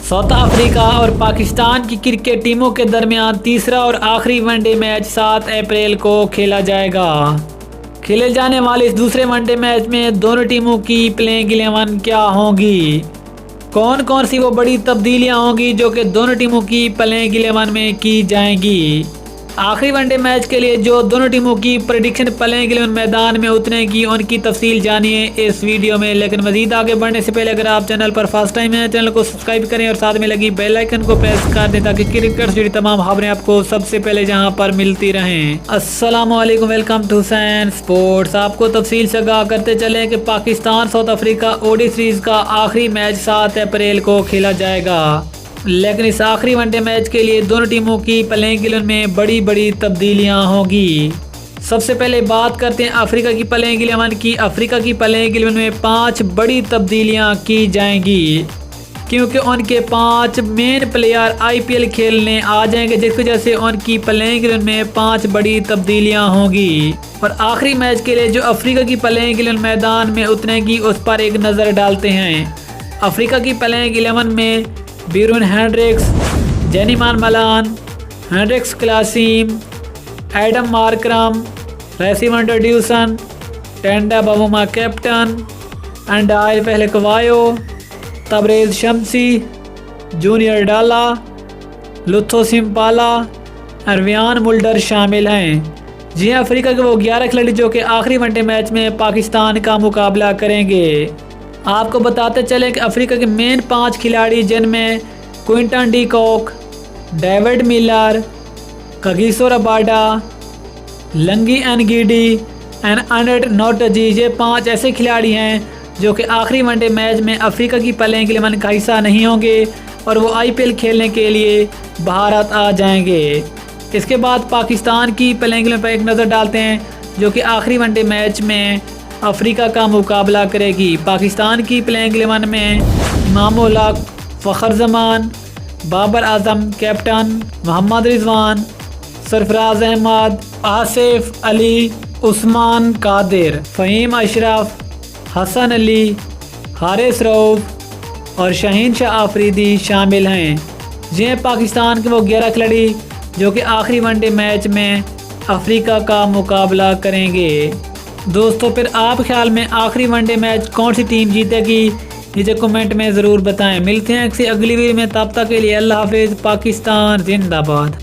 South Africa और पाकिस्तान की cricket टीमों के दरमियान तीसरा और आखिरी वनडे मैच 7 अप्रैल को खेला जाएगा। खेले जाने वाले इस दूसरे वनडे मैच में दोनों टीमों की प्लेइंग 11 क्या होंगी, कौन कौन सी वो बड़ी तब्दीलियां होंगी जो कि दोनों टीमों की प्लेइंग 11 में की जाएंगी। आखिरी वनडे मैच के लिए जो दोनों टीमों की प्रेडिक्शन प्लेइंग 11 मैदान में उतरेगी उनकी तफसील जानिए इस वीडियो में। लेकिन मजीद आगे बढ़ने से पहले अगर आप चैनल पर फर्स्ट टाइम हैं, चैनल को सब्सक्राइब करें और साथ में लगी बेल आइकन को प्रेस कर दें ताकि क्रिकेट से जुड़ी तमाम खबरें आपको सबसे पहले जहां पर मिलती रहें। अस्सलाम वालेकुम, वेलकम टू हुसैन स्पोर्ट्स। आपको तफसील से आगाह करते चले कि Pakistan South Africa ODI series का आखिरी मैच 7 अप्रैल को खेला जाएगा, लेकिन इस आखिरी वनडे मैच के लिए दोनों टीमों की प्लेइंग 11 में बड़ी बड़ी तब्दीलियां होंगी। सबसे पहले बात करते हैं अफ्रीका की प्लेइंग 11 की। अफ्रीका की प्लेइंग 11 में 5 बड़ी तब्दीलियां की जाएंगी क्योंकि उनके 5 मेन प्लेयर IPL खेलने आ जाएंगे, जिसकी वजह से उनकी प्लेइंग 11 में 5 बड़ी तब्दीलियां होंगी। और आखिरी मैच के लिए जो अफ्रीका की प्लेइंग 11 मैदान में उतरेगी उस पर एक नज़र डालते हैं। अफ्रीका की प्लेइंग 11 में Beuran Hendricks, Janneman Malan, Hendricks Klaasen, Aiden Markram, रेसिमंडो Dussen, Temba Bavuma captain, Andile Phehlukwayo, Tabraiz Shamsi, junior Dala, Lutho Sipamla, अरवियान मुल्डर शामिल हैं। जी अफ्रीका के वो 11 खिलाड़ी जो कि आखिरी वनडे मैच में पाकिस्तान का मुकाबला करेंगे। आपको बताते चले कि अफ्रीका के मेन 5 खिलाड़ी जिनमें Quinton de Kock, David Miller, Kagiso Rabada, Lungi Ngidi and अनट नोटजी, ये 5 ऐसे खिलाड़ी हैं जो कि आखिरी वनडे मैच में अफ्रीका की प्लेइंग 11 का हिस्सा नहीं होंगे और वो IPL खेलने के लिए भारत आ जाएंगे। इसके बाद पाकिस्तान की प्लेइंग 11 पर एक नज़र डालते हैं जो कि आखिरी वनडे मैच में अफ्रीका का मुकाबला करेगी। पाकिस्तान की प्लेइंग 11 में इमामुल हक, फ़खर जमान, बाबर आजम कैप्टन, मोहम्मद रिजवान, सरफराज अहमद, आसिफ अली, उस्मान कादिर, फ़हीम अशरफ, हसन अली, हारिस रऊफ और शहीन शाह आफरीदी शामिल हैं। ये पाकिस्तान के वो 11 खिलाड़ी जो कि आखिरी वनडे मैच में अफ्रीका का मुकाबला करेंगे। दोस्तों फिर आप ख्याल में आखिरी वनडे मैच कौन सी टीम जीतेगी, नीचे कमेंट में ज़रूर बताएं। मिलते हैं किसी अगली वीडियो में, तब तक के लिए अल्लाह हाफिज़। पाकिस्तान जिंदाबाद।